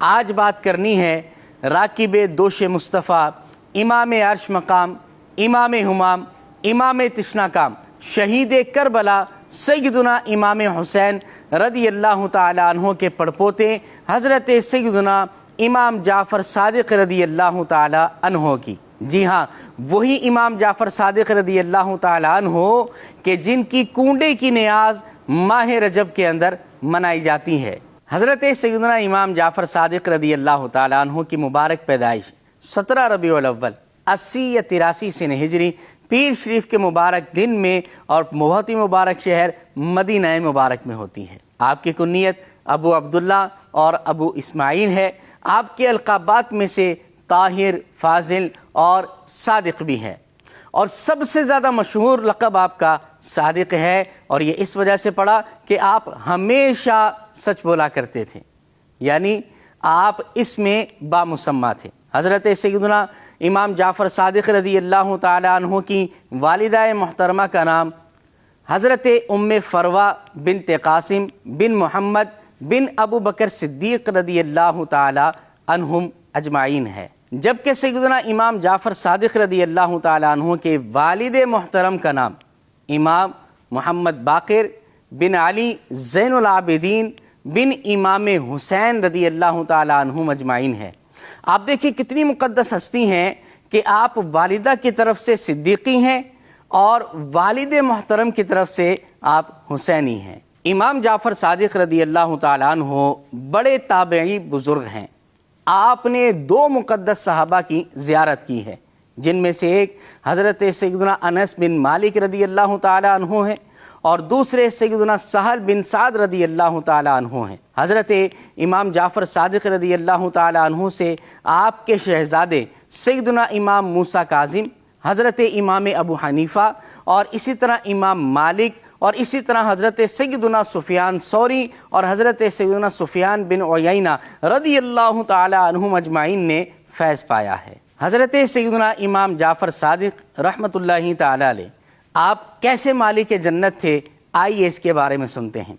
آج بات کرنی ہے راکب دوش مصطفیٰ، امام عرش مقام، امام ہمام، امام تشنا کام، شہید کربلا سیدنا امام حسین رضی اللہ تعالیٰ عنہ کے پڑپوتے حضرت سیدنا امام جعفر صادق رضی اللہ تعالیٰ عنہ کی۔ جی ہاں، وہی امام جعفر صادق رضی اللہ تعالیٰ عنہ کہ جن کی کنڈے کی نیاز ماہ رجب کے اندر منائی جاتی ہے۔ حضرت سیدنا امام جعفر صادق رضی اللہ تعالیٰ عنہ کی مبارک پیدائش 17 ربیع الاول 80 یا 83 سن ہجری پیر شریف کے مبارک دن میں اور بہت ہی مبارک شہر مدینہ مبارک میں ہوتی ہے۔ آپ کی کنیت ابو عبداللہ اور ابو اسماعیل ہے۔ آپ کے القابات میں سے طاہر، فاضل اور صادق بھی ہے، اور سب سے زیادہ مشہور لقب آپ کا صادق ہے، اور یہ اس وجہ سے پڑا کہ آپ ہمیشہ سچ بولا کرتے تھے، یعنی آپ اس میں بامسمہ تھے۔ حضرت سیدنا امام جعفر صادق رضی اللہ تعالیٰ عنہ کی والدہ محترمہ کا نام حضرت ام فروہ بنت قاسم بن محمد بن ابو بکر صدیق رضی اللہ تعالیٰ عنہم اجمعین ہے، جبکہ سیدنا امام جعفر صادق رضی اللہ تعالیٰ عنہ کے والد محترم کا نام امام محمد باقر بن علی زین العابدین بن امام حسین رضی اللہ تعالیٰ عنہم اجمعین ہے۔ آپ دیکھیں کتنی مقدس ہستی ہیں کہ آپ والدہ کی طرف سے صدیقی ہیں اور والد محترم کی طرف سے آپ حسینی ہیں۔ امام جعفر صادق رضی اللہ تعالیٰ عنہ بڑے تابعی بزرگ ہیں۔ آپ نے 2 مقدس صحابہ کی زیارت کی ہے، جن میں سے ایک حضرت سیدنا انس بن مالک رضی اللہ تعالیٰ عنہ ہیں اور دوسرے سیدنا سہل بن سعد رضی اللہ تعالیٰ عنہ ہیں۔ حضرت امام جعفر صادق رضی اللہ تعالیٰ عنہ سے آپ کے شہزادے سیدنا امام موسیٰ کاظم، حضرت امام ابو حنیفہ اور اسی طرح امام مالک اور اسی طرح حضرت سیدنا سفیان ثوری اور حضرت سیدنا سفیان بن عیینہ رضی اللہ تعالیٰ عنہم اجمعین نے فیض پایا ہے۔ حضرت سیدنا امام جعفر صادق رحمۃ اللہ تعالیٰ علیہ آپ کیسے مالک جنت تھے، آئیے اس کے بارے میں سنتے ہیں۔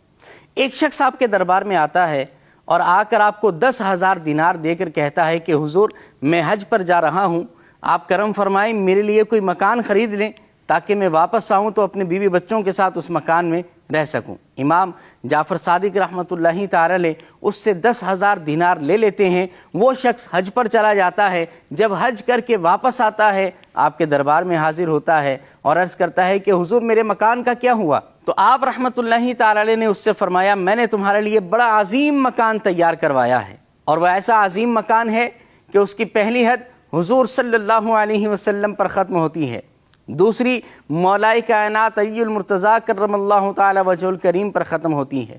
ایک شخص آپ کے دربار میں آتا ہے اور آ کر آپ کو 10,000 دینار دے کر کہتا ہے کہ حضور میں حج پر جا رہا ہوں، آپ کرم فرمائیں میرے لیے کوئی مکان خرید لیں تاکہ میں واپس آؤں تو اپنے بیوی بچوں کے ساتھ اس مکان میں رہ سکوں۔ امام جعفر صادق رحمۃ اللہ تعالی علیہ اس سے 10,000 دینار لے لیتے ہیں۔ وہ شخص حج پر چلا جاتا ہے، جب حج کر کے واپس آتا ہے آپ کے دربار میں حاضر ہوتا ہے اور عرض کرتا ہے کہ حضور میرے مکان کا کیا ہوا؟ تو آپ رحمۃ اللہ تعالی علیہ نے اس سے فرمایا میں نے تمہارے لیے بڑا عظیم مکان تیار کروایا ہے، اور وہ ایسا عظیم مکان ہے کہ اس کی پہلی حد حضور صلی اللہ علیہ وسلم پر ختم ہوتی ہے، دوسری مولائے کائنات علی المرتضیٰ کرم اللہ تعالی وجہ الکریم پر ختم ہوتی ہے،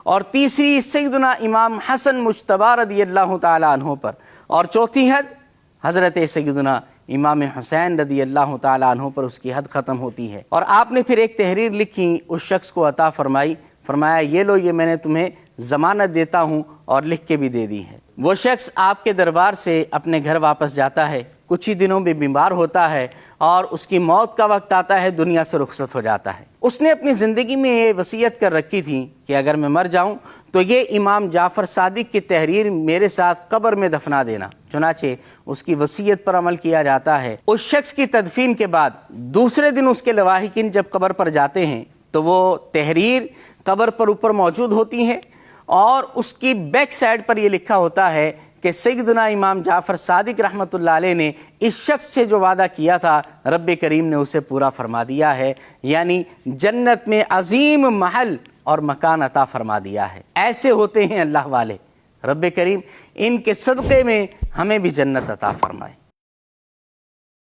اور تیسری سیدنا امام حسن مجتبی رضی اللہ تعالی عنہ پر، اور چوتھی حد حضرت سیدنا امام حسین رضی اللہ تعالی عنہ پر اس کی حد ختم ہوتی ہے۔ اور آپ نے پھر ایک تحریر لکھی، اس شخص کو عطا فرمائی، فرمایا یہ لو، یہ میں نے تمہیں ضمانت دیتا ہوں، اور لکھ کے بھی دے دی ہے۔ وہ شخص آپ کے دربار سے اپنے گھر واپس جاتا ہے، کچھ ہی دنوں میں بیمار ہوتا ہے اور اس کی موت کا وقت آتا ہے، دنیا سے رخصت ہو جاتا ہے۔ اس نے اپنی زندگی میں یہ وصیت کر رکھی تھی کہ اگر میں مر جاؤں تو یہ امام جعفر صادق کی تحریر میرے ساتھ قبر میں دفنا دینا۔ چنانچہ اس کی وصیت پر عمل کیا جاتا ہے۔ اس شخص کی تدفین کے بعد دوسرے دن اس کے لواحقین جب قبر پر جاتے ہیں تو وہ تحریر قبر پر اوپر موجود ہوتی ہے، اور اس کی بیک سائڈ پر یہ لکھا ہوتا ہے کہ سیدنا امام جعفر صادق رحمۃ اللہ علیہ نے اس شخص سے جو وعدہ کیا تھا رب کریم نے اسے پورا فرما دیا ہے، یعنی جنت میں عظیم محل اور مکان عطا فرما دیا ہے۔ ایسے ہوتے ہیں اللہ والے۔ رب کریم ان کے صدقے میں ہمیں بھی جنت عطا فرمائے۔